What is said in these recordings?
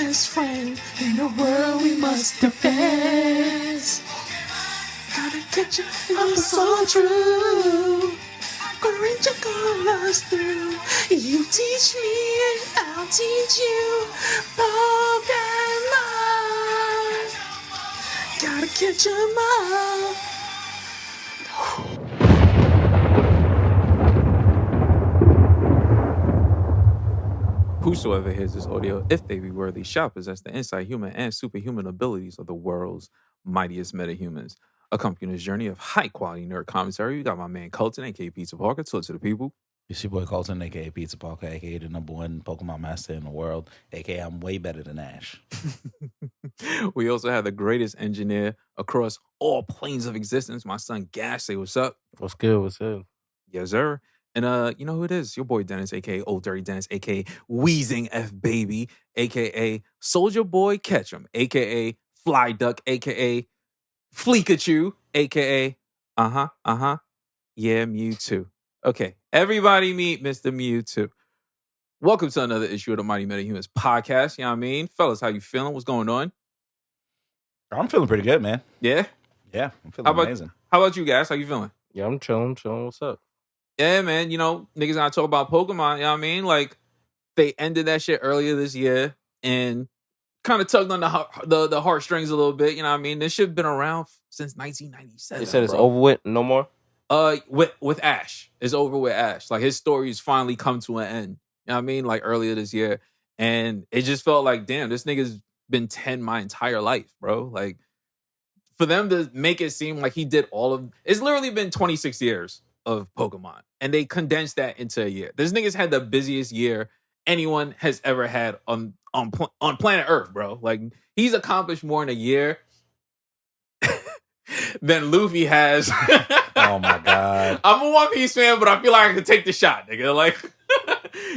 best friend in the world we must defend. Gotta catch you, I'm so true. Gonna reach your colors through. You teach me and I'll teach you. Pokemon. Gotta catch 'em all. Whosoever hears this audio, if they be worthy, shall possess the insight, human, and superhuman abilities of the world's mightiest metahumans. Accompanying this journey of high-quality nerd commentary, we got my man Colton, a.k.a. Pizza Parker. Talk to the people. It's your boy Colton, a.k.a. Pizza Parker, a.k.a. the #1 Pokemon master in the world, a.k.a. I'm way better than Ash. We also have the greatest engineer across all planes of existence, my son Gash. Say what's up. What's good? What's up? Yes, sir. And you know who it is? Your boy Dennis, aka Old Dirty Dennis, aka Wheezing F Baby, aka Soldier Boy Ketchum, aka Fly Duck, aka Fleekachu, aka yeah, Mewtwo. Okay, everybody meet Mr. Mewtwo. Welcome to another issue of the Mighty Metahumans podcast. You know what I mean? Fellas, how you feeling? What's going on? I'm feeling pretty good, man. Yeah? Yeah, I'm feeling amazing. How about you guys? How you feeling? Yeah, I'm chilling. What's up? Yeah, man, you know, niggas gotta talk about Pokemon, you know what I mean? Like, they ended that shit earlier this year and kind of tugged on the heartstrings a little bit, you know what I mean? This shit been around since 1997. They said it's over with, no more? With Ash. It's over with Ash. Like, his story's finally come to an end, you know what I mean? Like, earlier this year. And it just felt like, damn, this nigga's been 10 my entire life, bro. Like, for them to make it seem like he did all of... It's literally been 26 years of Pokemon, and they condensed that into a year. This nigga's had the busiest year anyone has ever had on planet Earth, bro. Like, he's accomplished more in a year than Luffy has. Oh my god. I'm a One Piece fan, but I feel like I could take the shot, nigga. Like,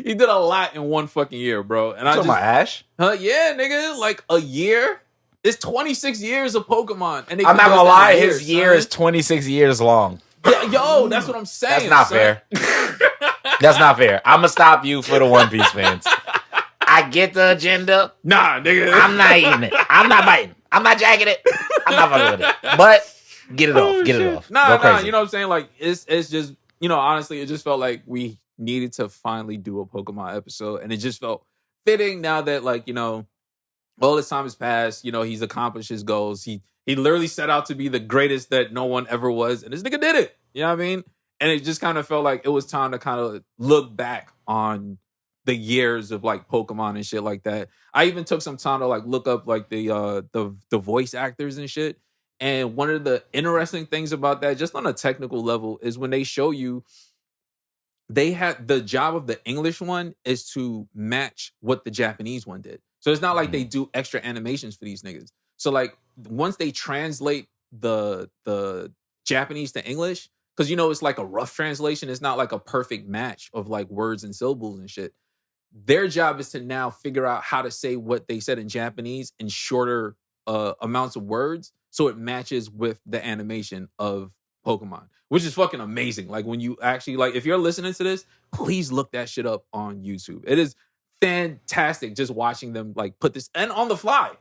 he did a lot in one fucking year, bro. And I just, my Ash? Yeah, nigga, like a year. It's 26 years of Pokemon, and I'm not gonna lie, his year is 26 years long. Yeah, yo, that's what I'm saying. That's not fair. That's not fair. I'm gonna stop you for the One Piece fans. I get the agenda. Nah, nigga. I'm not eating it. I'm not biting. I'm not jacking it. I'm not fucking with it. But get it off. Get it off. Nah, you know what I'm saying? Like, it's just, you know, honestly, it just felt like we needed to finally do a Pokemon episode, and it just felt fitting now that, like, you know, all this time has passed. You know, he's accomplished his goals. He literally set out to be the greatest that no one ever was, and this nigga did it. You know what I mean? And it just kind of felt like it was time to kind of look back on the years of, like, Pokemon and shit like that. I even took some time to, like, look up, like, the voice actors and shit. And one of the interesting things about that, just on a technical level, is when they show you, they had the job of the English one is to match what the Japanese one did. So it's not like they do extra animations for these niggas. So, like, once they translate the Japanese to English, because, you know, it's like a rough translation. It's not like a perfect match of, like, words and syllables and shit. Their job is to now figure out how to say what they said in Japanese in shorter amounts of words, so it matches with the animation of Pokemon, which is fucking amazing. Like, when you actually, like, if you're listening to this, please look that shit up on YouTube. It is fantastic just watching them, like, put this and on the fly.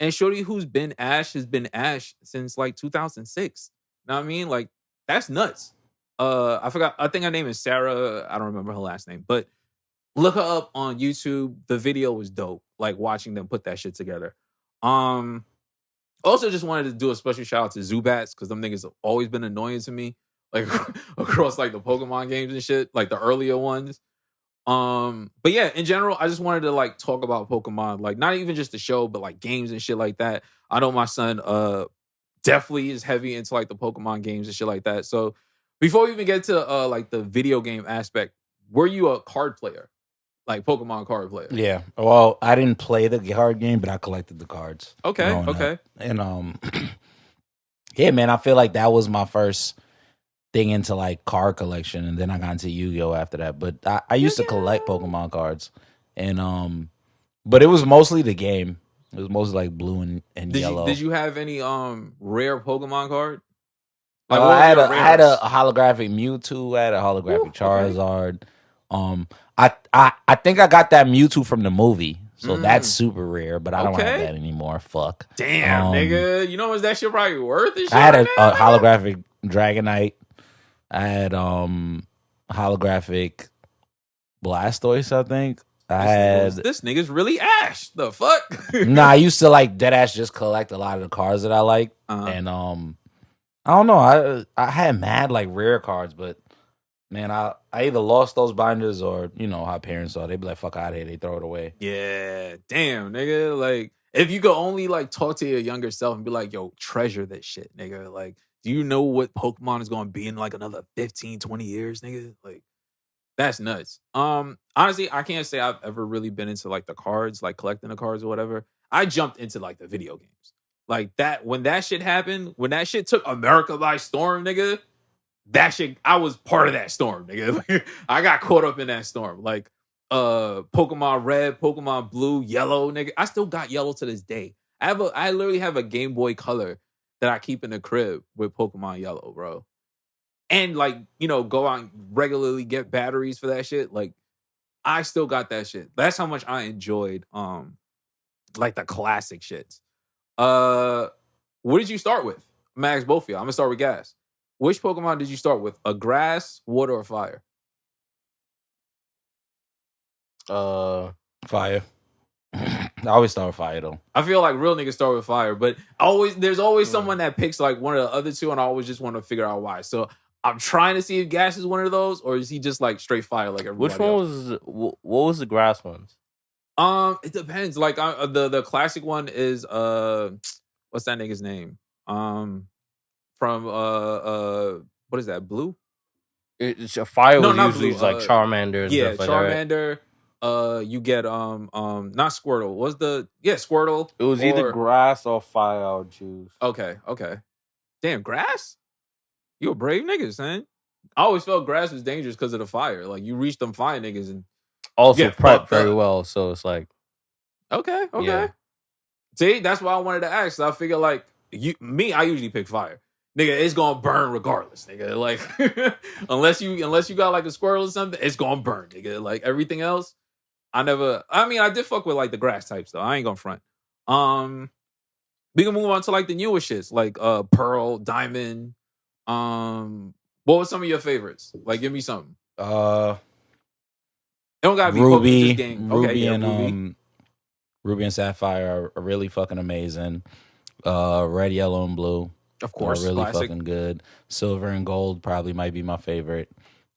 And shorty who's been Ash has been Ash since, like, 2006. You know what I mean? Like, that's nuts. I forgot. I think her name is Sarah. I don't remember her last name, but look her up on YouTube. The video was dope. Like, watching them put that shit together. Also, just wanted to do a special shout out to ZUBATs, because them niggas have always been annoying to me, like, across, like, the Pokemon games and shit, like the earlier ones. But yeah, in general, I just wanted to, like, talk about Pokemon, like, not even just the show, but, like, games and shit like that. I know my son definitely is heavy into, like, the Pokemon games and shit like that. So before we even get to like the video game aspect, were you a card player? Like, Pokemon card player? Yeah. Well, I didn't play the card game, but I collected the cards. Okay. Up. And yeah, man, I feel like that was my first thing into, like, card collection, and then I got into Yu-Gi-Oh after that. But I used to collect Pokemon cards, and but it was mostly the game. It was mostly, like, blue and yellow. Did you have any rare Pokemon card? Like, I had a holographic Mewtwo. I had a holographic Charizard. I think I got that Mewtwo from the movie, So that's super rare, but I don't have Okay. that anymore. Fuck. Damn, nigga. You know what that shit probably worth? And shit I had right a now, nigga? holographic Dragonite. I had holographic Blastoise, I think. This nigga's really Ash. The fuck? Nah, I used to like deadass just collect a lot of the cards that I like. And I don't know. I had mad like rare cards, but man, I either lost those binders or you know how parents are. They be like, fuck out of here, they throw it away. Yeah, damn, nigga. Like, if you could only like talk to your younger self and be like, yo, treasure this shit, nigga. Like, do you know what Pokemon is gonna be in like another 15, 20 years, nigga? Like, that's nuts. Honestly, I can't say I've ever really been into like the cards, like collecting the cards or whatever. I jumped into like the video games. Like that, when that shit happened, when that shit took America by storm, nigga, that shit, I was part of that storm, nigga. I got caught up in that storm. Like, Pokemon Red, Pokemon Blue, Yellow, nigga. I still got Yellow to this day. I literally have a Game Boy Color that I keep in the crib with Pokemon Yellow, bro. And like, you know, go out and regularly get batteries for that shit. Like, I still got that shit. That's how much I enjoyed like the classic shits. What did you start with? I'm gonna ask both of y'all. I'm gonna start with Gas. Which Pokemon did you start with? A grass, water, or fire? Fire. I always start with fire though. I feel like real niggas start with fire, but there's always someone that picks like one of the other two, and I always just want to figure out why. So I'm trying to see if Gas is one of those, or is he just like straight fire like everybody Which one else? what was the grass ones? It depends. Like the classic one is what's that nigga's name? From what is that? Blue? It's a fire No, was not usually blue. like Charmander and Yeah, stuff like that. Charmander. You get not Squirtle. Was Squirtle? It was either grass or fire I would choose. Okay. Damn, grass? You a brave niggas, man. I always felt grass was dangerous because of the fire. Like you reach them fire niggas and Also prep very up. well, so it's like okay. Yeah. See, that's why I wanted to ask. I figure like I usually pick fire. Nigga, it's gonna burn regardless, nigga. Like unless you got like a squirrel or something, it's gonna burn, nigga. Like everything else, I did fuck with like the grass types though. I ain't gonna front. We can move on to like the newer shits, like Pearl, Diamond. What were some of your favorites? Like give me something. It don't gotta be Ruby, Pokemon, game. Ruby and Ruby and Sapphire are really fucking amazing. Red, Yellow, and Blue. Of course, are really classic. fucking good. Silver and Gold probably might be my favorite.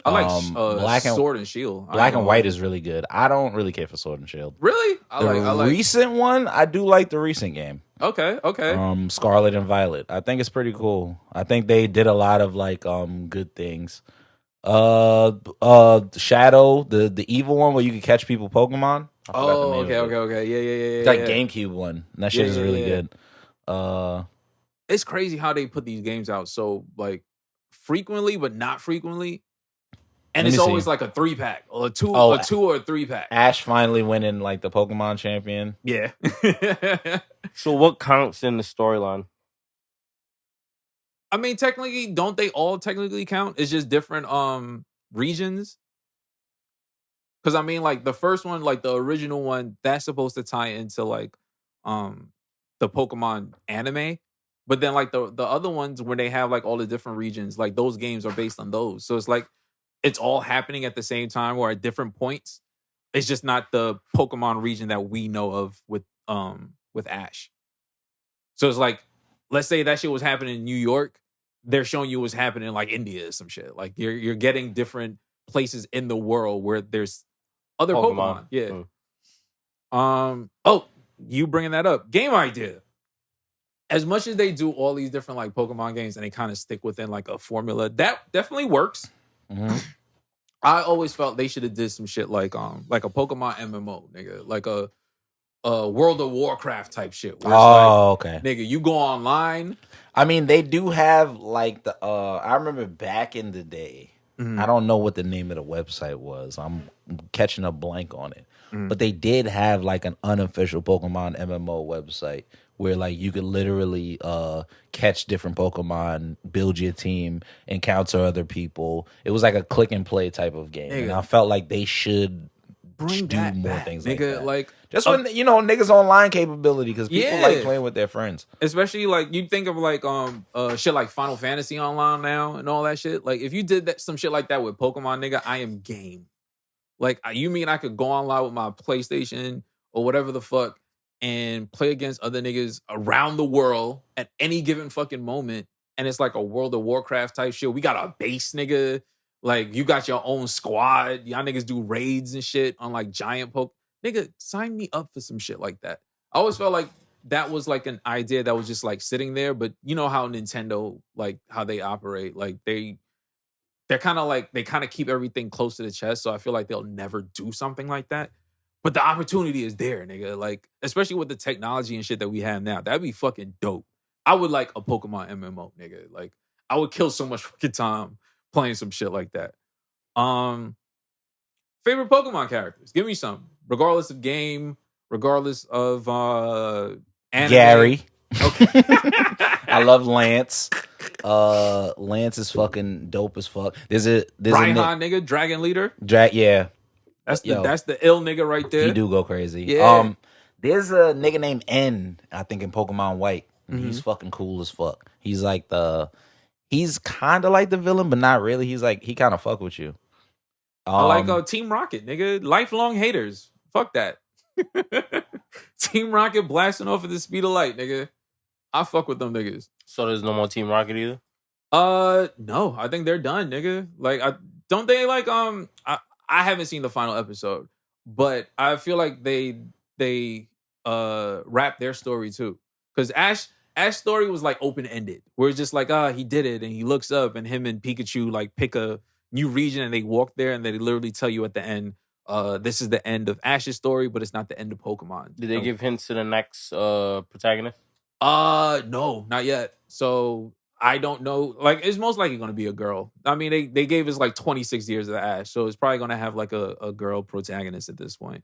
I like Black and Sword and Shield. Black and White is really good. I don't really care for Sword and Shield. Really? I like recent one. I do like the recent game. Okay. Scarlet and Violet. I think it's pretty cool. I think they did a lot of like good things. Shadow, the evil one where you can catch people Pokemon. Oh, okay. Yeah. It's like GameCube one. That shit is really good. It's crazy how they put these games out so like frequently, but not frequently. And it's always like a 3-pack or a two or a 3-pack. Ash finally winning like the Pokemon champion. Yeah. So what counts in the storyline? I mean, technically, don't they all technically count? It's just different regions. Because I mean, like the first one, like the original one, that's supposed to tie into like the Pokemon anime. But then like the other ones where they have like all the different regions, like those games are based on those. So it's like it's all happening at the same time or at different points. It's just not the Pokemon region that we know of with Ash. So it's like, let's say that shit was happening in New York. They're showing you what's happening in like India or some shit. Like you're getting different places in the world where there's other Pokemon. Yeah. Oh, you bringing that up. Game idea. As much as they do all these different like Pokemon games and they kind of stick within like a formula, that definitely works. Mm-hmm. I always felt they should have did some shit like a Pokemon MMO, nigga. Like a World of Warcraft type shit. Where it's okay. Nigga, you go online. I mean, they do have like the I remember back in the day. Mm-hmm. I don't know what the name of the website was. I'm catching a blank on it. Mm-hmm. But they did have like an unofficial Pokemon MMO website where like you could literally catch different Pokemon, build your team, encounter other people. It was like a click and play type of game. Nigga. And I felt like they should bring do that more back, things nigga. like that. Just when niggas online capability because people like playing with their friends. Especially like you think of like shit like Final Fantasy Online now and all that shit. Like if you did that some shit like that with Pokemon, nigga, I am game. Like you mean I could go online with my PlayStation or whatever the fuck and play against other niggas around the world at any given fucking moment, and it's like a World of Warcraft type shit. We got a base, nigga. Like you got your own squad. Y'all niggas do raids and shit on like giant poke. Nigga, sign me up for some shit like that. I always felt like that was like an idea that was just like sitting there, but you know how Nintendo, like how they operate, like they're kind of like, they kind of keep everything close to the chest. So I feel like they'll never do something like that. But the opportunity is there, nigga. Like, especially with the technology and shit that we have now, that'd be fucking dope. I would like a Pokemon MMO, nigga. Like, I would kill so much fucking time playing some shit like that. Favorite Pokemon characters? Give me some. Regardless of game, regardless of anime. Gary. Okay. I love Lance. Lance is fucking dope as fuck. There's Raihan, nigga, Dragon Leader. Yeah. That's the ill nigga right there. He do go crazy. Yeah. There's a nigga named N, I think in Pokemon White. Mm-hmm. He's fucking cool as fuck. He's like he's kind of like the villain, but not really. He's like, he kind of fuck with you. I like Team Rocket, nigga. Lifelong haters. Fuck that. Team Rocket blasting off at the speed of light, nigga. I fuck with them niggas. So there's no more Team Rocket either? No. I think they're done, nigga. Like, don't they like I haven't seen the final episode, but I feel like they wrap their story too. Because Ash's story was like open-ended. Where it's just like, he did it, and he looks up, and him and Pikachu like pick a new region, and they walk there, and they literally tell you at the end, this is the end of Ash's story, but it's not the end of Pokemon. Did they give hints to the next protagonist? No, not yet. So I don't know. Like, it's most likely going to be a girl. I mean, they gave us like 26 years of Ash, so it's probably going to have like a girl protagonist at this point.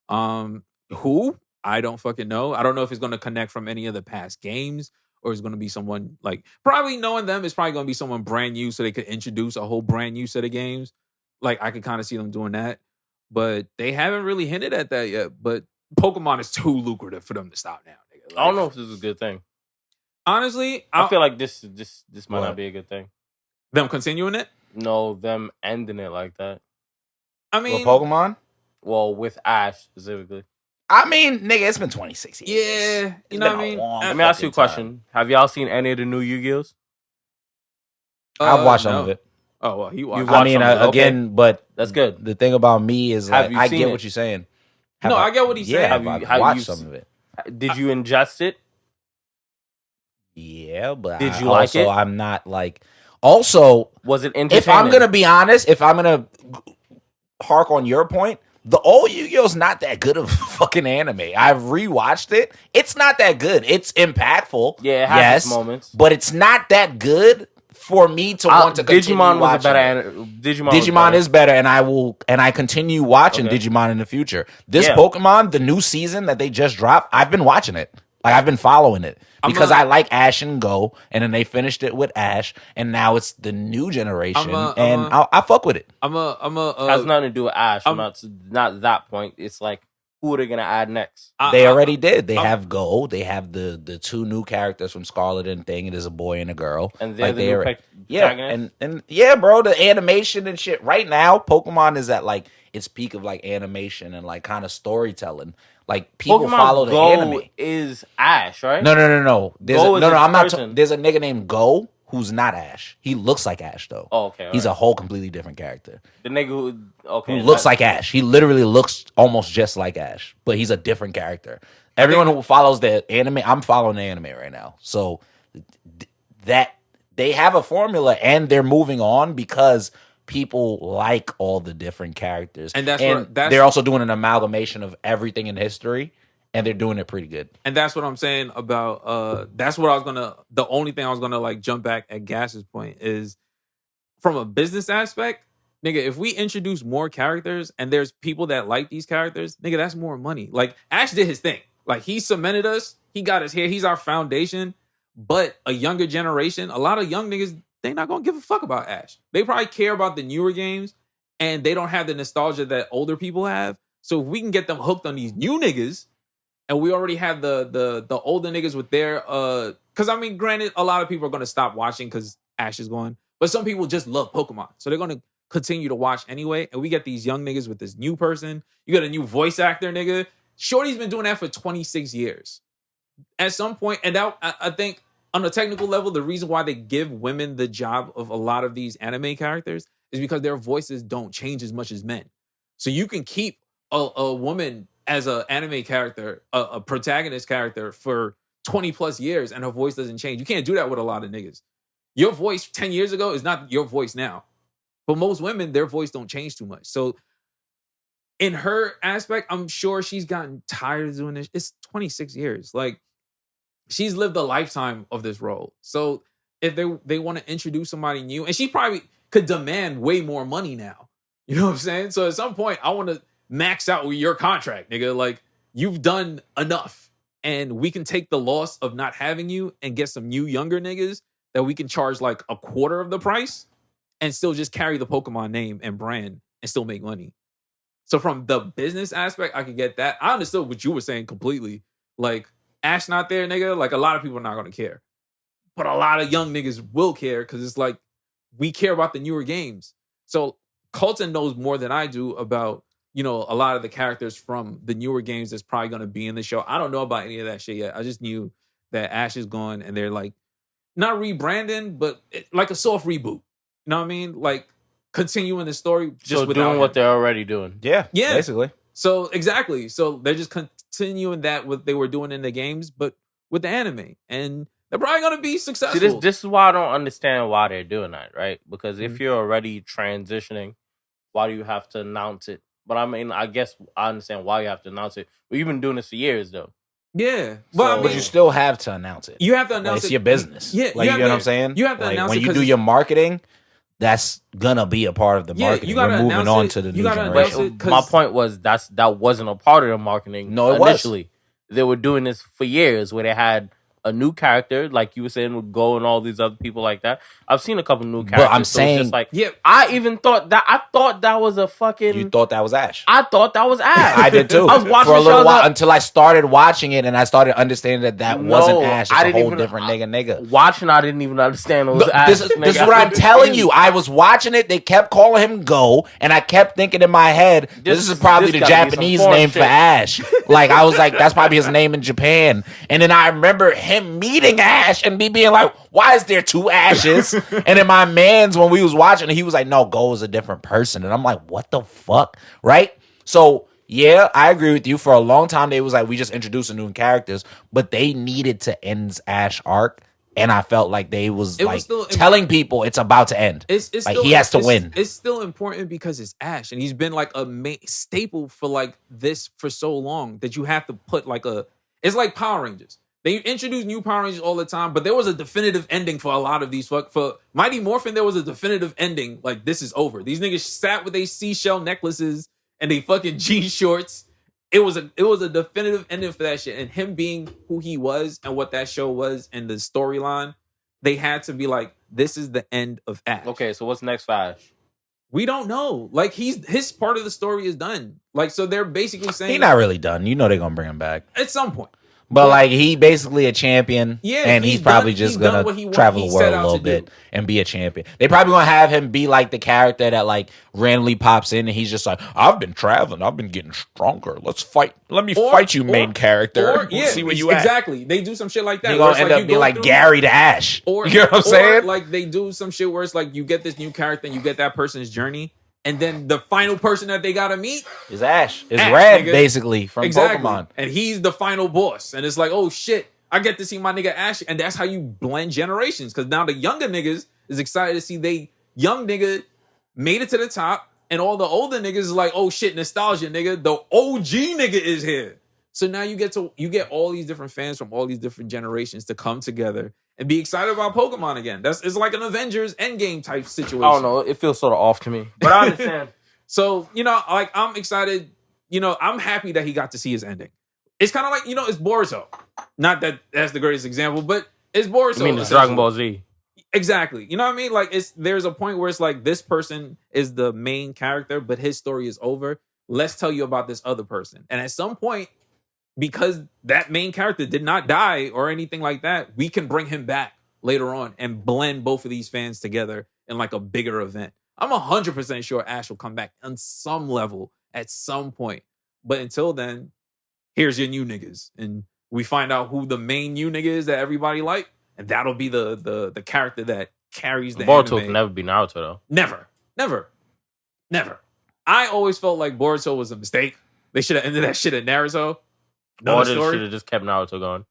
Who? I don't fucking know. I don't know if it's going to connect from any of the past games, or it's going to be someone like, probably knowing them, it's probably going to be someone brand new, so they could introduce a whole brand new set of games. Like, I could kind of see them doing that, but they haven't really hinted at that yet. But Pokemon is too lucrative for them to stop now. Nigga. Like, I don't know if this is a good thing. Honestly, I feel like this might What? not be a good thing. Them continuing it? No, them ending it like that. I mean, Pokemon? Well, with Ash specifically. I mean, nigga, it's been 26 years. yeah, you know what I mean? Let me ask you a question. Have y'all seen any of the new Yu-Gi-Ohs? I've watched some no. of it. Oh, well, he watched. You've I watched mean, some of it, okay. again, but That's good. the thing about me is Have like, you I seen get it? what you're saying. No, I get what he's saying. Yeah, Have you- I've have watched you some of it. Did you ingest it? Yeah, but Did you like it? I'm not like. Also, Was it entertaining? if I'm gonna be honest, if I'm gonna hark on your point, the old Yu-Gi-Oh's not that good of a fucking anime. I've rewatched it. It's not that good. It's impactful. Yeah, it has its moments. but it's not that good for me to want to continue Digimon was a watching better it. Digimon Is better, and I continue watching Okay. Digimon in the future. This Yeah. Pokemon, the new season that they just dropped, I've been watching it. Like, I've been following it because I like Ash and Go, and then they finished it with Ash, and now it's the new generation, and I fuck with it. I'm a has nothing to do with Ash. Not that point. It's like, who are they gonna add next? They already did. They have Go. They have the two new characters from Scarlet and Thing. It is a boy and a girl. And they're Like, the new protagonist? and yeah, bro, the animation and shit. Right now, Pokemon is at like its peak of like animation and like kind of storytelling. Like, people Pokemon follow the Go anime. is Ash, right? No. Go is its I'm not. person. There's a nigga named Go who's not Ash. He looks like Ash though. Oh, okay. He's a whole completely different character the nigga who looks like Ash. He literally looks almost just like Ash, but he's a different character. Everyone who follows the anime, I'm following the anime right now. So that they have a formula and they're moving on because people like all the different characters. And they're also doing an amalgamation of everything in history, and they're doing it pretty good. And that's what I'm saying about that's what I was gonna, the only thing I was gonna like jump back at Gas's point is, from a business aspect, nigga, if we introduce more characters and there's people that like these characters, nigga, that's more money. Like, Ash did his thing. Like, he cemented us, he got us here, he's our foundation. But a younger generation, a lot of young niggas, they not gonna give a fuck about Ash. They probably care about the newer games, and they don't have the nostalgia that older people have. So if we can get them hooked on these new niggas, and we already have the older niggas with their because I mean, granted, a lot of people are gonna stop watching because Ash is gone, but some people just love Pokemon, so they're gonna continue to watch anyway. And we get these young niggas with this new person. You got a new voice actor, nigga. Shorty's been doing that for 26 years. At some point, and that I think on a technical level, the reason why they give women the job of a lot of these anime characters is because their voices don't change as much as men. So you can keep a woman as an anime character, a protagonist character for 20 plus years, and her voice doesn't change. You can't do that with a lot of niggas. Your voice 10 years ago is not your voice now. But most women, their voice don't change too much. So in her aspect, I'm sure she's gotten tired of doing this. It's 26 years. Like, she's lived a lifetime of this role. So if they want to introduce somebody new, and she probably could demand way more money now. You know what I'm saying? So at some point, I want to max out with your contract, nigga. Like, you've done enough. And we can take the loss of not having you and get some new younger niggas that we can charge like a quarter of the price and still just carry the Pokemon name and brand and still make money. So from the business aspect, I could get that. I understood what you were saying completely. Like, Ash not there, nigga. Like, a lot of people are not going to care. But a lot of young niggas will care because it's like, we care about the newer games. So Colton knows more than I do about, you know, a lot of the characters from the newer games that's probably going to be in the show. I don't know about any of that shit yet. I just knew that Ash is gone and they're like, not rebranding, but like a soft reboot. You know what I mean? Like, continuing the story just so doing what they're already doing. Yeah, basically. So exactly. So they're just continuing that what they were doing in the games, but with the anime, and they're probably gonna be successful. See, this is why I don't understand why they're doing that, right? Because if you're already transitioning, why do you have to announce it? But I mean, I guess I understand why you have to announce it. But you've been doing this for years, though. Yeah, but you still have to announce it. You have to announce it. It's your business. Yeah, like, you know what I'm saying? You have to announce it when you do your marketing. That's gonna be a part of the marketing. We're moving on to the new generation. My point was that wasn't a part of the marketing. No, it initially. They were doing this for years, where they had a new character, like you were saying, with Go and all these other people like that. I've seen a couple new characters. But I'm saying, just like, I even thought that was a fucking. You thought that was Ash? I thought that was Ash. I did too. I was watching for a little while until I started watching it and I started understanding that wasn't Ash. It's a whole different nigga. Watching, I didn't even understand it was Ash. This is what I'm telling you. I was watching it. They kept calling him Go, and I kept thinking in my head, this is probably the Japanese name for Ash. Like, I was like, that's probably his name in Japan. And then I remember him meeting Ash and me being like, why is there two Ashes? And then my mans, when we was watching, he was like, no, Go is a different person. And I'm like, what the fuck? Right? So, yeah, I agree with you. For a long time, they was like, we just introducing new characters, but they needed to end Ash arc. And I felt like they was telling people it's about to end. It's like, he has to win. It's still important because it's Ash, and he's been like a staple for like this for so long that you have to put like it's like Power Rangers. They introduce new Power Rangers all the time, but there was a definitive ending for a lot of these. For Mighty Morphin, there was a definitive ending. Like, this is over. These niggas sat with their seashell necklaces and they fucking jean shorts. It was a definitive ending for that shit. And him being who he was and what that show was and the storyline, they had to be like, this is the end of Ash. Okay, so what's next for Ash? We don't know. Like, his part of the story is done. Like, so they're basically saying he's not really done. You know they're gonna bring him back at some point. But like, he basically a champion, and he's probably just gonna travel the world a little bit and be a champion. They probably gonna have him be like the character that like randomly pops in and he's just like, I've been traveling, I've been getting stronger. Let's fight. Let me fight you, main character. We'll see where you at. Exactly. They do some shit like that. You're gonna end up being like Gary to Ash. You know what I'm saying? Like, they do some shit where it's like you get this new character and you get that person's journey. And then the final person that they gotta meet is Ash. It's Red, nigga. Basically, from Pokemon. And he's the final boss. And it's like, oh shit, I get to see my nigga Ash. And that's how you blend generations. Because now the younger niggas is excited to see they young nigga made it to the top. And all the older niggas is like, oh shit, nostalgia, nigga. The OG nigga is here. So now you get all these different fans from all these different generations to come together and be excited about Pokemon again. It's like an Avengers Endgame type situation. I don't know. It feels sort of off to me, but I understand. So, you know, like, I'm excited. You know, I'm happy that he got to see his ending. It's kind of like, you know, it's Boruto. Not that that's the greatest example, but it's Boruto. I mean, it's Dragon Ball Z. Exactly. You know what I mean? Like, there's a point where it's like, this person is the main character, but his story is over. let's tell you about this other person. And at some point, because that main character did not die or anything like that, we can bring him back later on and blend both of these fans together in like a bigger event. I'm 100% sure Ash will come back on some level at some point. But until then, here's your new niggas. And we find out who the main new nigga is that everybody like, and that'll be the character that carries the Boruto anime. can never be Naruto though. Never. I always felt like Boruto was a mistake. They should have ended that shit at Naruto. Or they should have just kept Naruto going.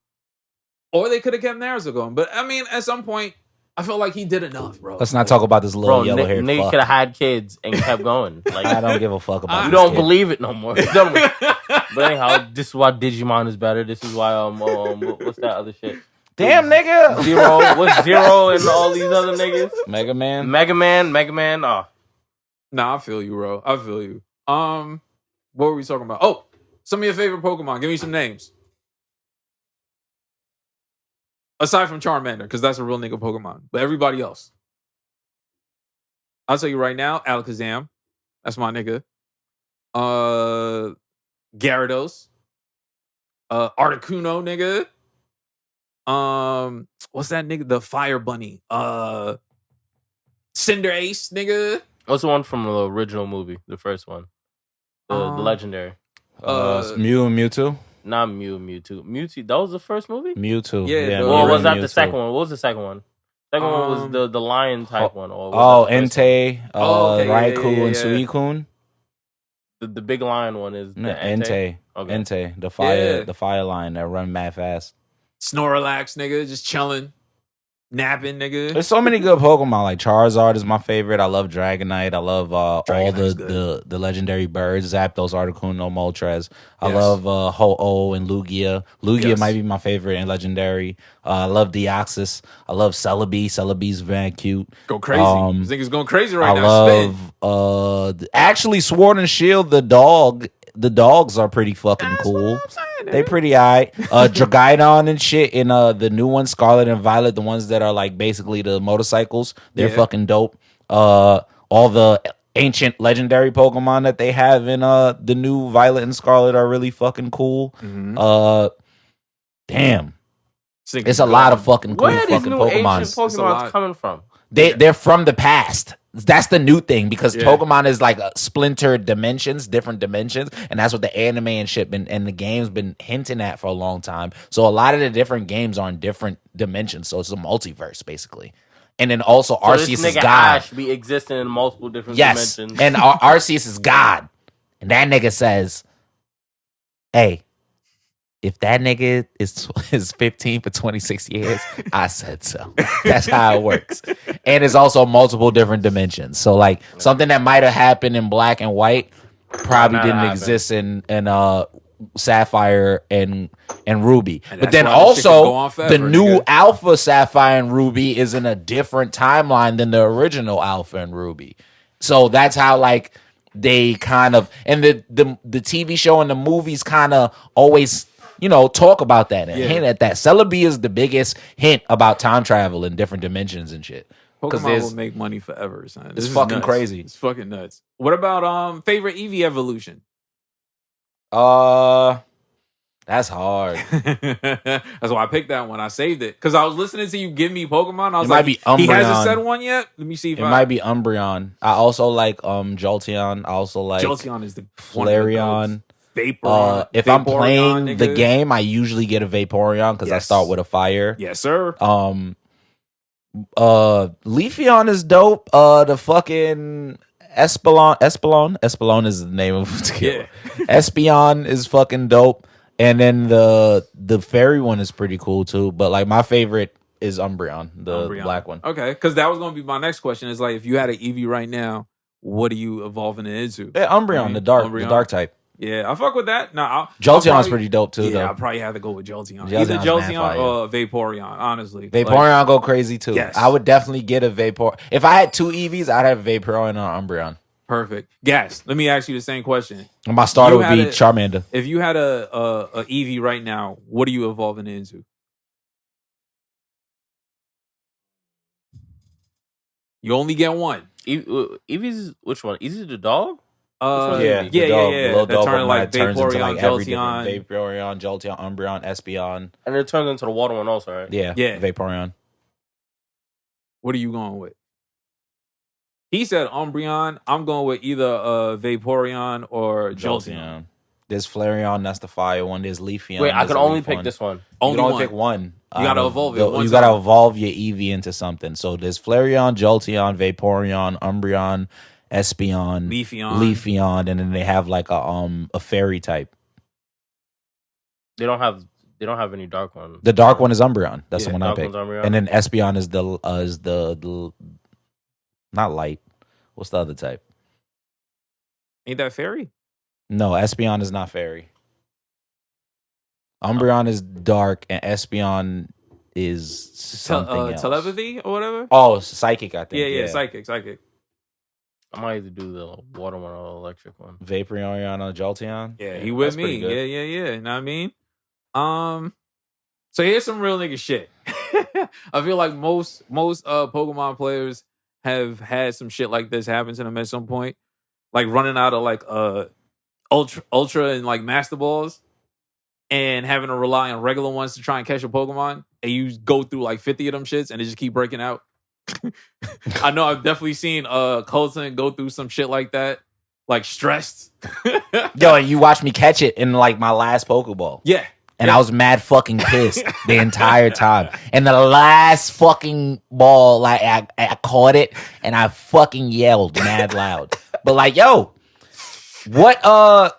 Or they could have kept Naruto going. But I mean, at some point, I felt like he did enough, bro. Let's not talk about this little yellow haired Nigga fuck. could have had kids and kept going. Like I don't give a fuck about. you this don't kid. believe it no more. But anyhow, this is why Digimon is better. This is why what's that other shit? Damn, nigga. Zero, what's Zero and all these other niggas? Mega Man. Oh, Nah, I feel you, bro. I feel you. What were we talking about? Oh, some of your favorite Pokemon. Give me some names. Aside from Charmander, because that's a real nigga Pokemon. But everybody else. I'll tell you right now, Alakazam. That's my nigga. Gyarados. Articuno, nigga. What's that nigga? The Fire Bunny. Cinder Ace, nigga. what's the one from the original movie? The first one, the legendary. Mew and Mewtwo. Not Mewtwo. That was the first movie. Mewtwo. Yeah, Well, Mew was and that the Mewtwo. second one? What was the second one? Second one was the lion type one. Or Oh, was that the first Entei, okay, Raikou, yeah. and Suicune. one? The big lion one is the Entei. Okay. Entei, Yeah. the fire line that run mad fast. Snorlax, nigga. Just chilling. Napping, nigga. There's so many good Pokemon. Like Charizard is my favorite. I love Dragonite. I love all Dragonite's the legendary birds. Zapdos, Articuno, Moltres. I Yes. love Ho-Oh and Lugia. Lugia Yes. might be my favorite and legendary. I love Deoxys. I love Celebi. Celebi's very cute. Go crazy. This nigga's going crazy right I now. Spitting. love actually Sword and Shield. The dogs are pretty fucking cool. They pretty alright. Dragaidon and shit in the new one, Scarlet and Violet, the ones that are like basically the motorcycles. They're Yeah. fucking dope. All the ancient legendary Pokemon that they have in the new Violet and Scarlet are really fucking cool. Mhm. Damn. Sink It's is a lot of gone. fucking cool Where are these fucking new ancient Pokemon. It's a Pokemon lot. coming from? They're from the past. That's the new thing because Yeah. Pokemon is like splintered dimensions, different dimensions, and that's what the anime and shit and the game's been hinting at for a long time. So a lot of the different games are in different dimensions, so it's a multiverse basically. And then also So Arceus this is nigga God. Ash be existing in multiple different Yes, dimensions. and Arceus is God, and that nigga says, "Hey, if that nigga is 15 for 26 years, I said so." That's how it works. And it's also multiple different dimensions. So like something that might have happened in black and white probably Might not didn't happen. exist in Sapphire and Ruby. And But that's then why this shit can go on also forever, the new nigga. Alpha Sapphire and Ruby is in a different timeline than the original Alpha and Ruby. So that's how like they kind of and the TV show and the movies kind of always talk about that and Yeah. hint at that. Celebi is the biggest hint about time travel in different dimensions and shit. Because Pokemon will make money forever, son. This is fucking nuts. crazy. It's fucking nuts. What about favorite Eevee evolution? that's hard. That's why I picked that one. I saved it because I was listening to you give me Pokemon. I was It might like, be he hasn't Umbreon. said one yet. Let me see if It might be Umbreon. I also like Jolteon. I also like Jolteon is the one of the Flareon. goats. Vaporeon. If I'm Vaporeon, playing the nigga. game, I usually get a Vaporeon because I Yes. start with a fire. Yes, sir. Leafeon is dope. The fucking Espelon is the name of the skill. Yeah. Espeon is fucking dope. And then the fairy one is pretty cool too. But like my favorite is Umbreon, the Umbreon. black one. Okay, because that was going to be my next question. Is like, if you had an Eevee right now, what are you evolving it into? Yeah, Umbreon, I mean, the dark Umbreon. type. Yeah, I fuck with that. Nah, Jolteon's pretty dope too, Yeah, though. I'll probably have to go with Jolteon. Jolteon's Either mad Jolteon fire. or Vaporeon, honestly. Vaporeon go crazy too. Yes. I would definitely get a Vapor. If I had two Eevees, I'd have Vaporeon or Umbreon. Perfect. Gas, let me ask you the same question. And my starter You would had be a- Charmander. If you had a Eevee right now, what are you evolving it into? You only get one. Eevee's which one? Eevee the dog? Yeah, the little that dog turn like turns into Vaporeon, like every different Jolteon. Vaporeon, Jolteon, Umbreon, Espeon. And it turns into the water one also, right? Yeah, Yeah. Vaporeon. What are you going with? He said Umbreon. I'm going with either Vaporeon or Jolteon. There's Flareon, that's the fire one. There's Leafeon. Wait, I there's can a only Leaf pick one. this one. You can only pick one. You gotta evolve it. You gotta evolve your Eevee into something. So there's Flareon, Jolteon, Vaporeon, Umbreon, Espeon, Leafeon, and then they have like a fairy type. They don't have any dark ones. The dark one is Umbreon. That's the one I dark picked. one's Umbreon. And then Espeon is the not light. What's the other type? Ain't that fairy? No, Espeon is not fairy. Umbreon is dark, and Espeon is something else. Telepathy or whatever? Oh, psychic, I think. Yeah, psychic. I might either do the water one or the electric one. Vaporeon or Jolteon? Yeah, he with me. Yeah. You know what I mean? So here's some real nigga shit. I feel like most Pokemon players have had some shit like this happen to them at some point. Like running out of like ultra and like master balls and having to rely on regular ones to try and catch a Pokemon, and you go through like 50 of them shits and they just keep breaking out. I know I've definitely seen Colton go through some shit like that, like stressed. Yo, you watched me catch it in like my last Pokeball. Yeah. And I was mad fucking pissed the entire time. And the last fucking ball, like I caught it and I fucking yelled mad loud. But like, yo, what?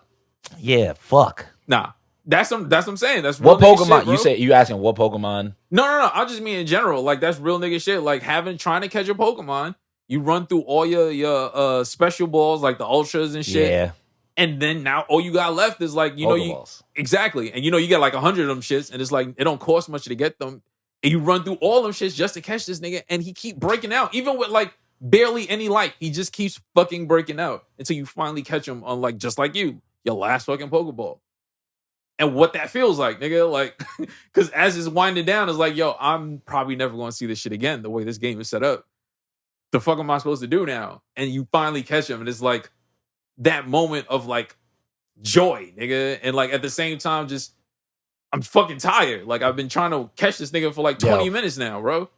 Yeah, fuck. Nah, that's what I'm saying. That's what real Pokemon? Nigga shit, you asking what Pokemon? No. I just mean in general. Like that's real nigga shit. Like trying to catch a Pokemon, you run through all your special balls like the ultras and shit. Yeah. And then now all you got left is like, exactly. And you get like 100 of them shits and it's like, it don't cost much to get them. And you run through all them shits just to catch this nigga. And he keep breaking out. Even with like barely any light, he just keeps fucking breaking out until you finally catch him on like, just like your last fucking Pokeball. And what that feels like, nigga. Like, because as it's winding down, it's like, yo, I'm probably never going to see this shit again. The way this game is set up. The fuck am I supposed to do now? And you finally catch him and it's like, that moment of like joy, nigga, and like at the same time, just I'm fucking tired. Like I've been trying to catch this nigga for like 20 minutes now, bro.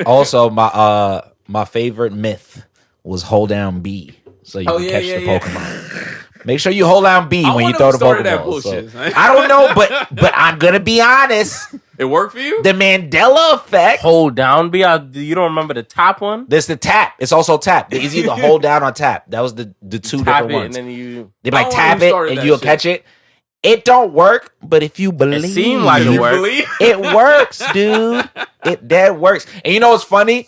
Also, my favorite myth was hold down B so you can catch the Pokemon. Make sure you hold down B when you throw the Pokeball. So, I don't know, but I'm gonna be honest. It worked for you? The Mandela effect. Hold down B. You don't remember the top one? There's the tap. It's also tap. It's either hold down or tap. That was the two different ones. And then they like tap it and you'll catch it. It don't work, but if you believe, it seemed like it worked. It works, dude. That works. And you know what's funny?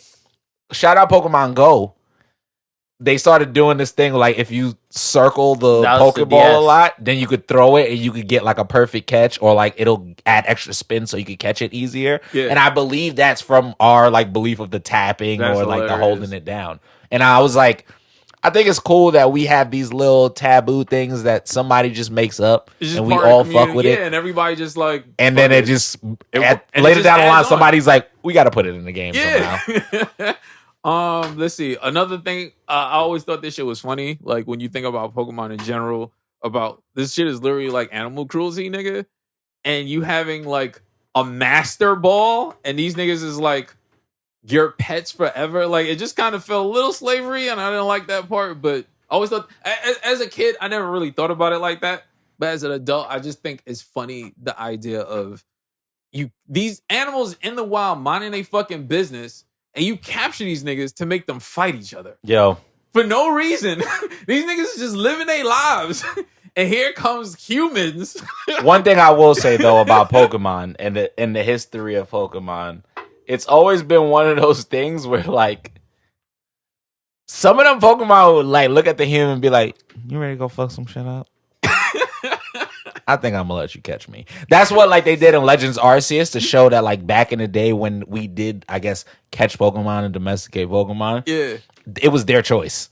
Shout out Pokemon Go. They started doing this thing like if you circle the Pokeball a lot, then you could throw it and you could get like a perfect catch, or like it'll add extra spin so you could catch it easier. Yeah. And I believe that's from our like belief of the tapping or like the holding it down. And I was like, I think it's cool that we have these little taboo things that somebody just makes up and we all fuck with it. And everybody just like, and then it just later down the line, somebody's like, we got to put it in the game somehow. Let's see. Another thing, I always thought this shit was funny. Like when you think about Pokemon in general, about this shit is literally like animal cruelty, nigga. And you having like a master ball, and these niggas is like your pets forever. Like it just kind of felt a little slavery, and I didn't like that part. But I always thought, as a kid, I never really thought about it like that. But as an adult, I just think it's funny the idea of these animals in the wild minding their fucking business. And you capture these niggas to make them fight each other. Yo. For no reason. These niggas just living their lives. And here comes humans. One thing I will say, though, about Pokemon and the history of Pokemon, it's always been one of those things where, like, some of them Pokemon would, like, look at the human and be like, you ready to go fuck some shit up? I think I'm gonna let you catch me. That's what like they did in Legends Arceus to show that like back in the day when we did, I guess, catch Pokemon and domesticate Pokemon. Yeah, it was their choice.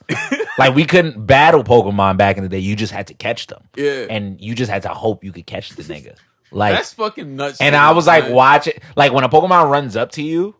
Like we couldn't battle Pokemon back in the day. You just had to catch them. Yeah, and you just had to hope you could catch the nigga. Like that's fucking nuts. And I was like, watch it. Like when a Pokemon runs up to you,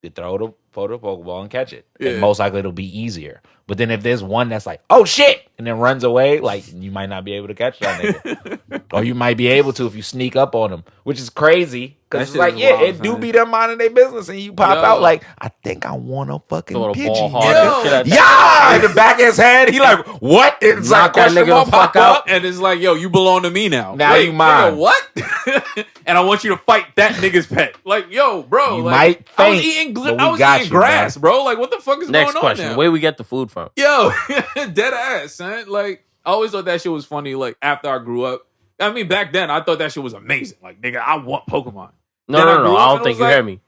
you throw the pull the Pokeball and catch it. Yeah. And most likely it'll be easier. But then if there's one that's like, oh shit, and then runs away, like you might not be able to catch that nigga. Or you might be able to if you sneak up on them, which is crazy. Because it's like, yeah, it do be them minding their business, and you pop out like, I think I want a fucking Pidgey. Yeah, in the back of his head, he like, what? It's like that nigga the fuck out, and it's like, yo, you belong to me now. Now you mine. Nigga, what? And I want you to fight that nigga's pet. Like, yo, bro, You like, might I was faint, eating, but we got you, grass, man. bro. Like, what the fuck is Next going question: on now? where we get the food from? Yo, dead ass, son. Like, I always thought that shit was funny. Like, after I grew up, I mean, back then I thought that shit was amazing. Like, nigga, I want Pokemon. No, I don't think you hear me.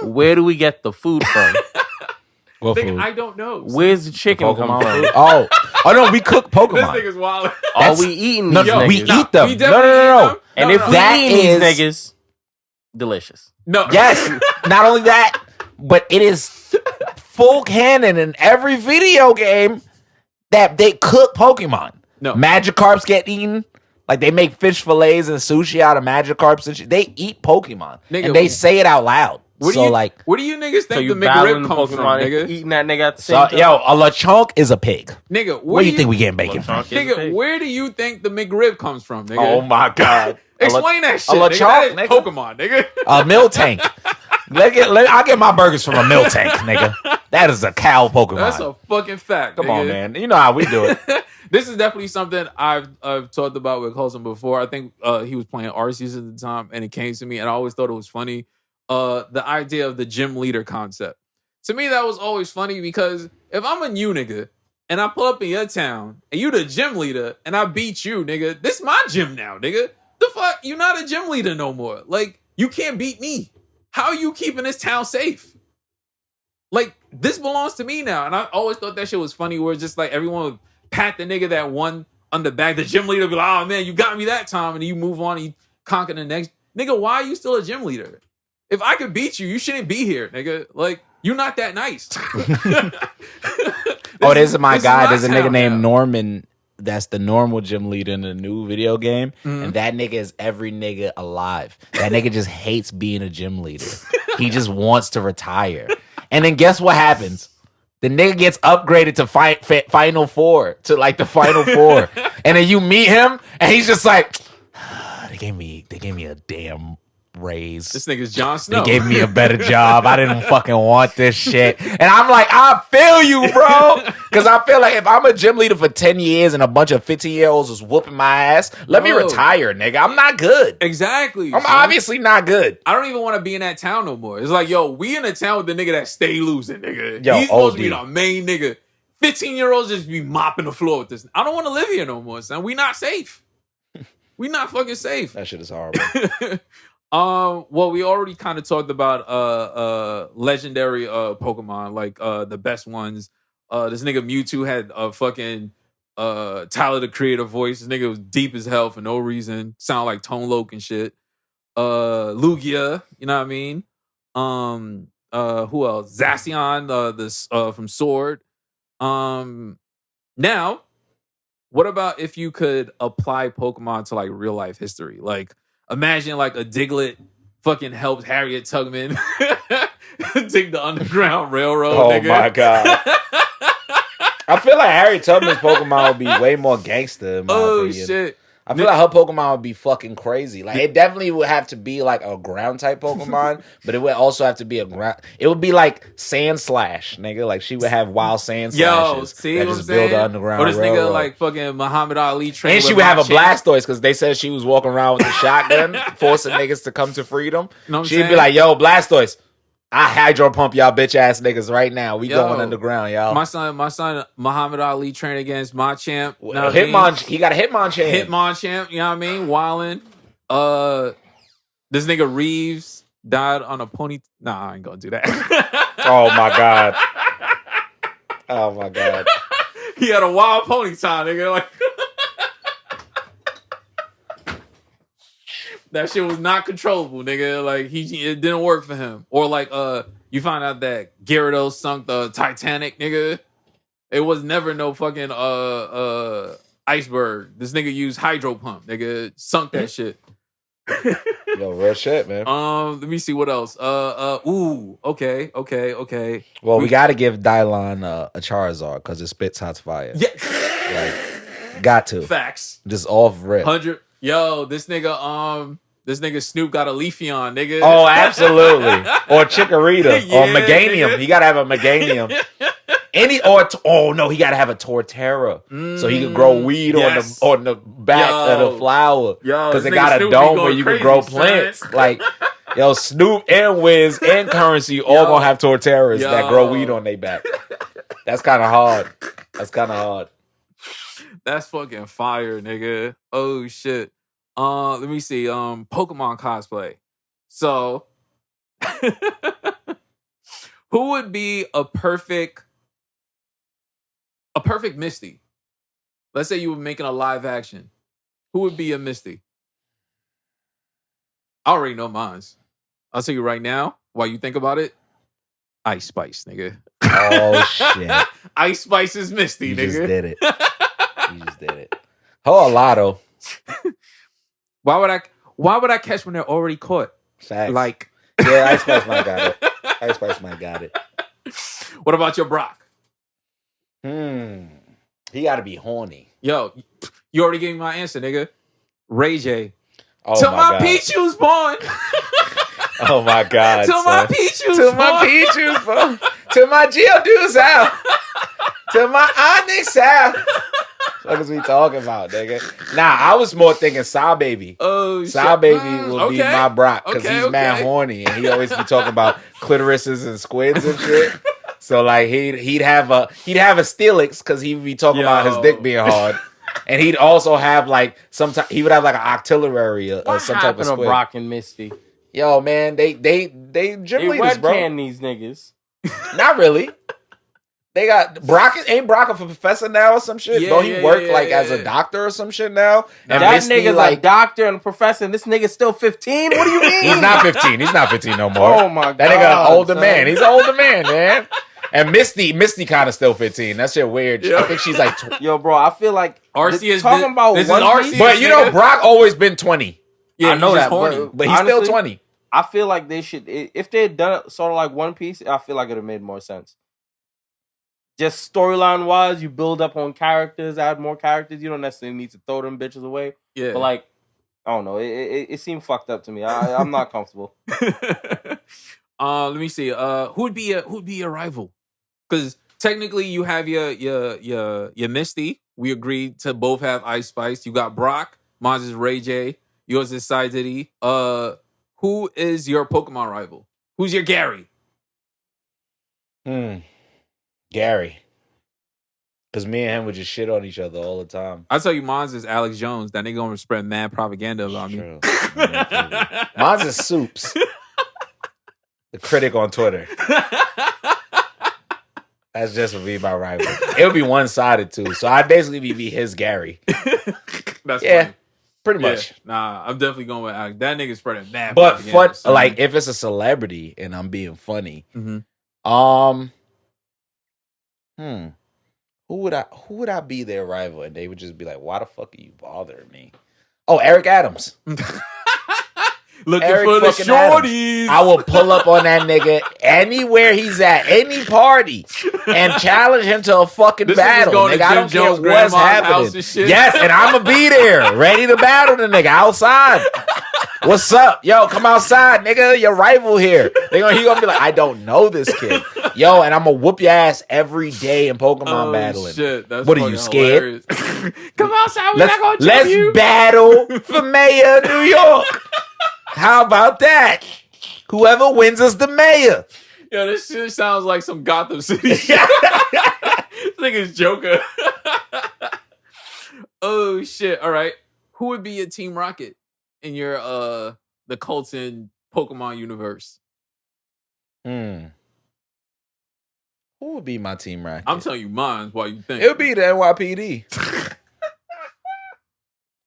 Where do we get the food from? What Nigga, food? I don't know. Where's the chicken come Pokemon from? food? Oh no, we cook This Pokemon. nigga's wild. Are we eating No, these no, we niggas? eat them. We No. definitely eat them. And No, if no. we That eat these is- niggas, delicious. No. Yes, not only that, but it is full canon in every video game that they cook Pokemon. No. Magikarps get eaten. Like they make fish fillets and sushi out of Magikarps and shit. They eat Pokemon. Nigga, and they say it out loud. Where do So you, like, where do you niggas So think you the battling McRib comes from, Pokemon and nigga? eating that nigga at the same time? yo, a Lechonk is a pig. Nigga, Where do you think we getting bacon Lechonk from? is a Nigga, pig. where do you think the McRib comes from, nigga? Oh my god. Explain that shit. a nigga. Lechonk, That is nigga. Pokemon, nigga. A mill tank. I'll get my burgers from a mill tank, nigga. That is a cow Pokemon. That's a fucking fact. Come nigga. on, man. You know how we do it. This is definitely something I've talked about with Colson before. I think he was playing Arceus at the time, and it came to me, and I always thought it was funny. The idea of the gym leader concept. To me, that was always funny because if I'm a new nigga and I pull up in your town and you the gym leader and I beat you, nigga, this my gym now, nigga. The fuck? You're not a gym leader no more. Like, you can't beat me. How are you keeping this town safe? Like, this belongs to me now. And I always thought that shit was funny where it's just like everyone would pat the nigga that won on the back. The gym leader would be like, oh man, you got me that time. And then you move on and you conquer the next. Nigga, why are you still a gym leader? If I could beat you, you shouldn't be here, nigga. Like, you're not that nice. This is my guy. There's a nigga town named now. Norman. That's the normal gym leader in the new video game. Mm-hmm. And that nigga is every nigga alive. That nigga just hates being a gym leader. He just wants to retire. And then guess what happens? The nigga gets upgraded to Final Four, to like the Final Four. And then you meet him, and he's just like, they gave me a damn raise. This nigga's Jon Snow. They gave me a better job. I didn't fucking want this shit. And I'm like, I feel you, bro. Because I feel like if I'm a gym leader for 10 years and a bunch of 15-year-olds is whooping my ass, let me retire, nigga. I'm not good. Exactly. I'm son. obviously not good. I don't even want to be in that town no more. It's like, yo, we in the town with the nigga that stay losing, nigga. Yo, He's supposed to be OD. the main nigga. 15-year-olds just be mopping the floor with this. I don't want to live here no more, son. We not safe. We not fucking safe. That shit is horrible. Well, we already kind of talked about legendary Pokemon, like the best ones. This nigga Mewtwo had a fucking Tyler the Creator voice. This nigga was deep as hell for no reason. Sound like Tone Loc and shit. Lugia, you know what I mean? Who else? Zacian, this from Sword. Now, what about if you could apply Pokemon to like real life history? Like, imagine like a Diglett fucking helped Harriet Tubman dig the Underground Railroad. Oh nigga. my God. I feel like Harriet Tubman's Pokemon would be way more gangster in my opinion. Shit. I feel like her Pokemon would be fucking crazy. Like, it definitely would have to be like a ground type Pokemon, but it would also have to be a ground. It would be like Sand Slash, nigga. Like, she would have wild sand slashes Yo, see that what I'm just build saying? the Underground Or this nigga Railroad. like fucking Muhammad Ali trained And she with would have a Machamp. Blastoise because they said she was walking around with a shotgun, forcing niggas to come to freedom. Know what I'm She'd be saying? like, yo, Blastoise, I hydro pump y'all bitch ass niggas right now. We Yo, going underground, y'all. My son Muhammad Ali trained against Machamp. You know what I mean? Hitmon, he got a Hitmonchan. Hitmonchan, you know what I mean? Wildin'. This nigga Reeves died on a pony. Nah, I ain't gonna do that. Oh my God. Oh my God. He had a wild ponytail, nigga. Like that shit was not controllable, nigga. Like it didn't work for him. Or like you find out that Gyarados sunk the Titanic, nigga. It was never no fucking iceberg. This nigga used hydro pump, nigga. Sunk that shit. Yo, real shit, man. Let me see what else. Okay. Well, we got to give Dylon a Charizard because it spits hot fire. Yeah. Like, got to. Facts. Just off rip. 100. Yo, this nigga Snoop got a Leafeon, nigga. Oh, absolutely. Or Chikorita. Yeah, or Meganium. nigga. He got to have a Meganium. He got to have a Torterra. So he could grow weed on the back of the flower. Because they got a dome where you can grow plants. Like, yo, Snoop and Wiz and Currency all gonna have Torterras that grow weed on their back. That's kind of hard. That's fucking fire, nigga. Oh shit. Let me see. Pokemon cosplay. So who would be a perfect Misty? Let's say you were making a live action. Who would be a Misty? I already know mine's. I'll tell you right now, while you think about it. Ice Spice, nigga. Oh shit. Ice Spice is Misty, You nigga. just did it. Oh, a lotto. Why would I catch when they're already caught? Facts. Like, yeah, Ice Spice might got it. What about your Brock? He got to be horny. Yo, you already gave me my answer, nigga. Ray J. Oh Till my God. Pichu's born. Oh my God. Till my Pichu's Till born. my Pichu's born. Till my Geodude's out. Till my Onyx out. What is we talking about, nigga? Nah, I was more thinking Saw Baby. Oh, Saw shit. Baby will be my Brock because Okay, he's mad horny and he always be talking about clitorises and squids and shit. So like he'd have a Steelix because he'd be talking about his dick being hard, and he'd also have like he would have like an octillery or some type of to squid. Brock and Misty? Yo, man, they gym leaders, bro. Can these niggas? Not really. They got Brock. Ain't Brock a professor now or some shit? Yeah, Don't he work yeah. as a doctor or some shit now? And That Misty, nigga's a doctor and a professor, and this nigga's still 15? What do you mean? He's not 15. He's not 15 no more. Oh my God. That nigga an older son. man. He's an older man. And Misty kind of still 15. That shit weird. Yeah. I think she's like Yo, bro, I feel like RC is talking about this is One RC. Piece, But you know, Brock always been 20. Yeah, I know he's that, just horny. but he's honestly, still 20. I feel like they should, if they had done it sort of like One Piece, I feel like it would have made more sense. Just storyline wise, you build up on characters, add more characters. You don't necessarily need to throw them bitches away. Yeah. But like, I don't know. It seemed fucked up to me. I'm not comfortable. Let me see. Who'd be a rival? Because technically, you have your Misty. We agreed to both have Ice Spice. You got Brock. Mine's is Ray J. Yours is Sai Diddy. Who is your Pokemon rival? Who's your Gary? Gary. Because me and him would just shit on each other all the time. I tell you, mine's is Alex Jones. That nigga gonna spread mad propaganda about me. True. Mine's is Soups. The critic on Twitter. That's just would be my rival. It would be one-sided too. So I'd basically be his Gary. That's Yeah. funny. Pretty much. Yeah. Nah, I'm definitely going with Alex. That nigga spreading mad But propaganda. fun, like if it's a celebrity and I'm being funny, Mhm. who would I be their rival? And they would just be like, "Why the fuck are you bothering me?" Oh, Eric Adams. Looking Eric for the fucking Adams. shorties. I will pull up on that nigga anywhere he's at, any party, and challenge him to a fucking This nigga's battle. going to Nigga, I Jim don't care Jones' what's grandma's house happening. and shit. Yes, and I'ma be there, ready to battle the nigga outside. What's up? Yo, come outside, nigga. Your rival here. He gonna be like, I don't know this kid. Yo, and I'm gonna whoop your ass every day in Pokemon battling. Shit. That's What are you, fucking scared? hilarious. Come outside. We're not gonna jump Let's you. battle for mayor of New York. How about that? Whoever wins is the mayor. Yo, this shit sounds like some Gotham City shit. This nigga's Joker. Oh shit. All right. Who would be your Team Rocket in your the Colton Pokemon universe? Who would be my Team Rocket? I'm telling you mine while you think. It would be the NYPD.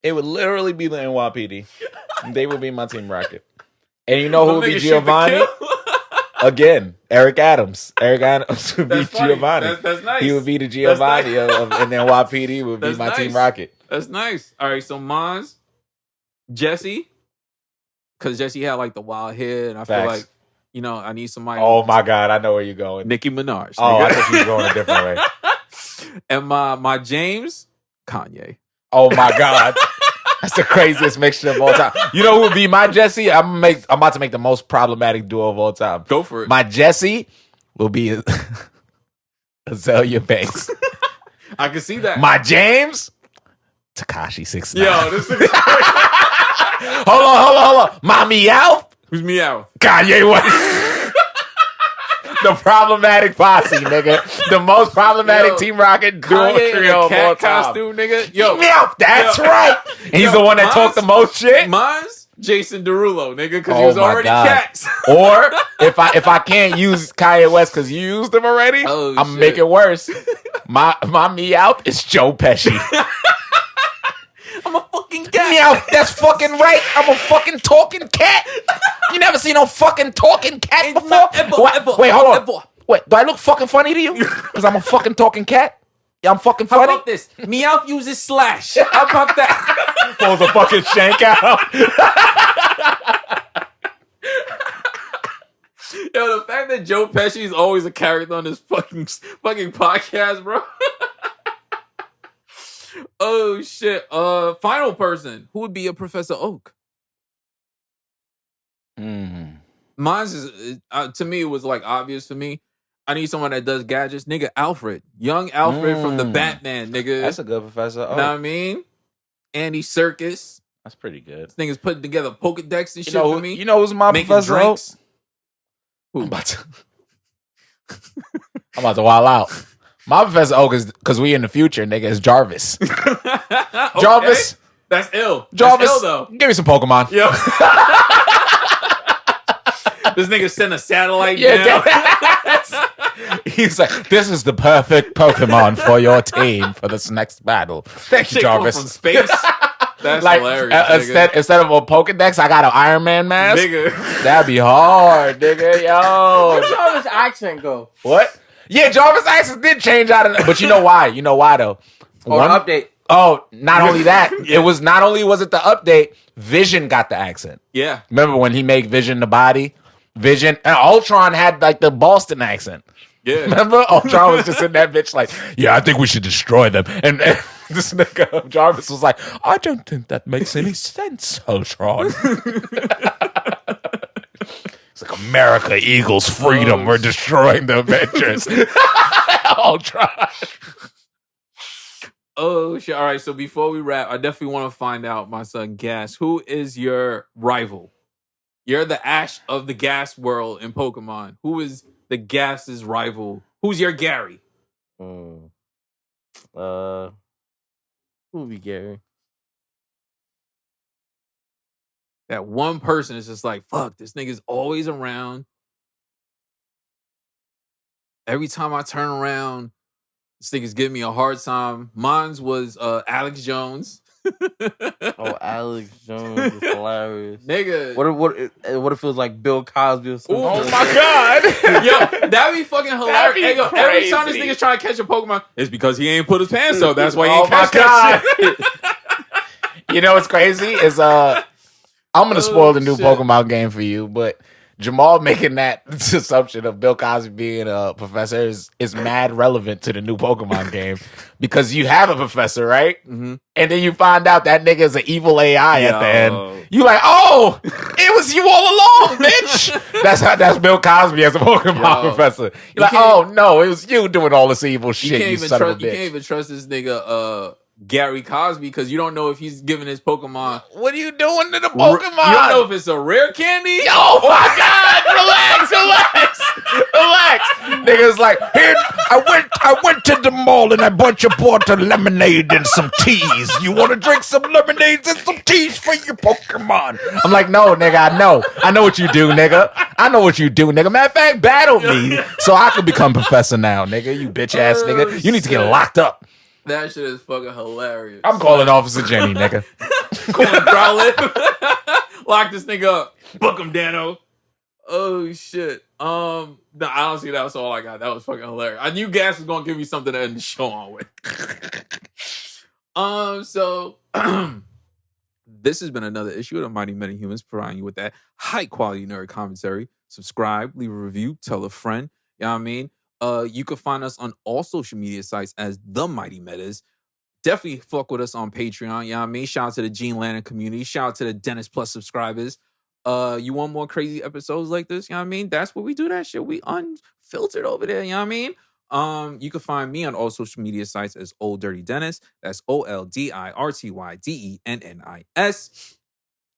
It would literally be the NYPD. They would be my Team Rocket. And you know who would be Giovanni? Again, Eric Adams. Eric Adams would be That's funny. Giovanni. That's nice. He would be the Giovanni and then NYPD would be That's my nice. Team Rocket. That's nice. All right, so mine's Jesse. because Jesse had like the wild hair, and I feel Facts. like, you know, I need somebody. Oh my God, I know where you're going. Nicki Minaj. Oh, nigga. I thought you were going a different way. And my James, Kanye. Oh my God. That's the craziest mixture of all time. You know who would be my Jesse? I'm about to make the most problematic duo of all time. Go for it. My Jesse will be Azalea Banks. I can see that. My James, Tekashi 6ix9ine. Yo, this is Hold on. My Meow, who's Meow? Kanye West. The problematic posse, nigga. The most problematic Team Rocket duo Kanye in trio a of all cat time. costume, nigga. Yo, Meow, that's yo. right. And he's the one that talked the most shit. Mine's Jason Derulo, nigga, because he Oh was my already God. cats. Or if I can't use Kanye West because you used him already, Oh, I'm gonna shit. make it worse. My Meow is Joe Pesci. I'm a fucking cat. Meow, that's fucking right. I'm a fucking talking cat. You never seen no fucking talking cat Ain't before? not ever, ever, Wait, hold on. ever. Wait, do I look fucking funny to you? Because I'm a fucking talking cat? Yeah, I'm fucking How funny? about this? Meow uses slash. How about that? Pulls a fucking shank out. Yo, the fact that Joe Pesci is always a character on this fucking podcast, bro. Oh shit. Final person. Who would be a Professor Oak? Mine's is to me it was like obvious to me. I need someone that does gadgets, nigga. Alfred, young Alfred from the Batman, nigga. That's a good Professor Oak. Know what I mean? Andy Serkis. That's pretty good. This nigga's putting together Pokedex and shit You know, for me. you know who's my Making Professor drinks. Oak? I'm about to wild out. My Professor Oak is because we in the future, nigga. Is Jarvis. Okay. Jarvis. That's ill. Jarvis. That's ill, though. Give me some Pokemon. Yo. This nigga sent a satellite Yeah, down. He's like, this is the perfect Pokemon for your team for this next battle. Thank you, Shit come from Jarvis. space. That's Like hilarious. instead of a Pokedex, I got an Iron Man mask. Nigga. That'd be hard, nigga. Where did Yo, Jarvis' accent go? what? Yeah, Jarvis' accent did change out of that, but you know why? You know why though? Or an update. Oh, not only that, it was not only was it the update. Vision got the accent. Yeah. Remember when he made Vision the body? Vision and Ultron had like the Boston accent. Yeah. Remember? Ultron was just in that bitch like, yeah, I think we should destroy them. And this nigga Jarvis was like, I don't think that makes any sense, Ultron. It's like America equals freedom. We're destroying the Avengers. Ultron. Oh shit. All right. So before we wrap, I definitely want to find out, my son Gas, who is your rival? You're the Ash of the Gas world in Pokemon. Who is the Gas's rival? Who's your Gary? Who would be Gary? That one person is just like, fuck, this nigga's always around. Every time I turn around, this nigga's giving me a hard time. Mine's was Alex Jones. Oh, Alex Jones is hilarious. Nigga. What if it was like Bill Cosby or something? Oh my God. Yo, that'd be fucking hilarious. That'd be Hey, yo, every time this crazy. nigga's trying to catch a Pokemon, it's because he ain't put his pants up. That's why he Oh ain't my catch that shit. You know what's crazy is I'm gonna spoil the new shit. Pokemon game for you, but Jamal making that assumption of Bill Cosby being a professor is mad relevant to the new Pokemon game because you have a professor, right? Mm-hmm. And then you find out that nigga is an evil AI at the Yo. end. You like, oh, it was you all along, bitch. That's Bill Cosby as a Pokemon Yo. professor. You're You like, can't- oh no, it was you doing all this evil You shit. can't You even son of a trust. You bitch. can't even trust this nigga Gary Cosby because you don't know if he's giving his Pokemon. What are you doing to the You Pokemon? don't know if it's a rare candy. Oh my God! Relax. Niggas like, here, I went to the mall and I bought a lemonade and some teas. You want to drink some lemonades and some teas for your Pokemon? I'm like, no, nigga, I know what you do, nigga. Matter of fact, battle me so I can become professor now, nigga. You bitch ass nigga. You need to get shit. locked up. That shit is fucking hilarious. I'm calling Officer Jenny, nigga. Calling Growlithe. Lock this nigga up. Book him, Dano. Oh shit. No, honestly, that was all I got. That was fucking hilarious. I knew Gas was gonna give me something to end the show on with. So This has been another issue of the Mighty Metahumans, providing you with that high quality nerd commentary. Subscribe, leave a review, tell a friend. You know what I mean? You can find us on all social media sites as The Mighty Metas. Definitely fuck with us on Patreon. You know what I mean? Shout out to the Gene Lantern community. Shout out to the Dennis Plus subscribers. You want more crazy episodes like this? You know what I mean? That's what we do that shit. We unfiltered over there. You know what I mean? You can find me on all social media sites as Old Dirty Dennis. That's OLDIRTYDENNIS.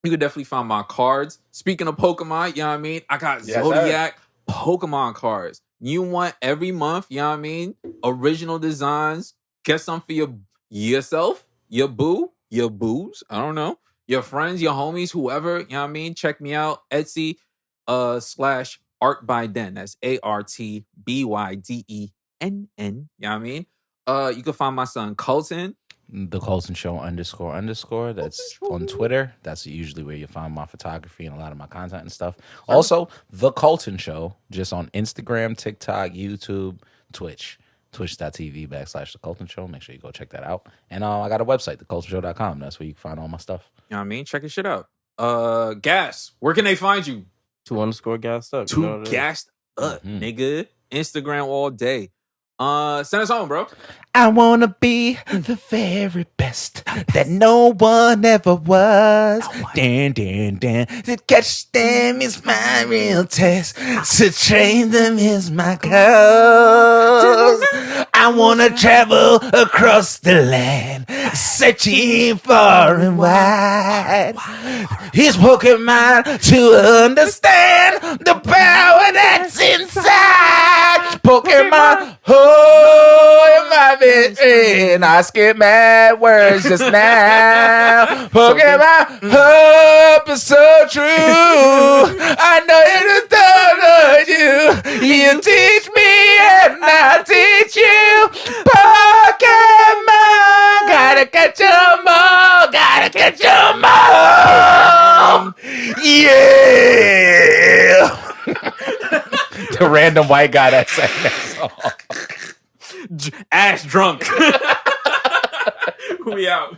You can definitely find my cards. Speaking of Pokemon, you know what I mean? I got Zodiac Pokemon cards. You want every month, you know what I mean? Original designs. Get some for yourself, your boo, your boos. I don't know. Your friends, your homies, whoever, you know what I mean? Check me out. Etsy /Art by Den. That's ARTBYDENN. You know what I mean? You can find my son Colton. The Colton Show __. That's on Twitter. That's usually where you find my photography and a lot of my content and stuff. Also, The Colton Show, just on Instagram, TikTok, YouTube, Twitch. Twitch.tv /The Colton Show. Make sure you go check that out. And I got a website, thecoltonshow.com. That's where you can find all my stuff. You know what I mean? Check your shit out. Gas, where can they find you? 2_gassed up. Gassed up, nigga. Instagram all day. Send us home, bro. I want to be the very best that no one ever was. Dan. To catch them is my real test. To train them is my cause. I want to travel across the land, searching far and wide. His Pokemon to understand the power that's inside. Pokemon, oh, my bitch. I skipped mad words just now. Pokemon, hope is so true. I know it don't you. You teach me and I teach you. Pokemon, gotta catch 'em all. Gotta catch 'em all. Yeah. The random white guy that sang that song. Ash drunk. We out.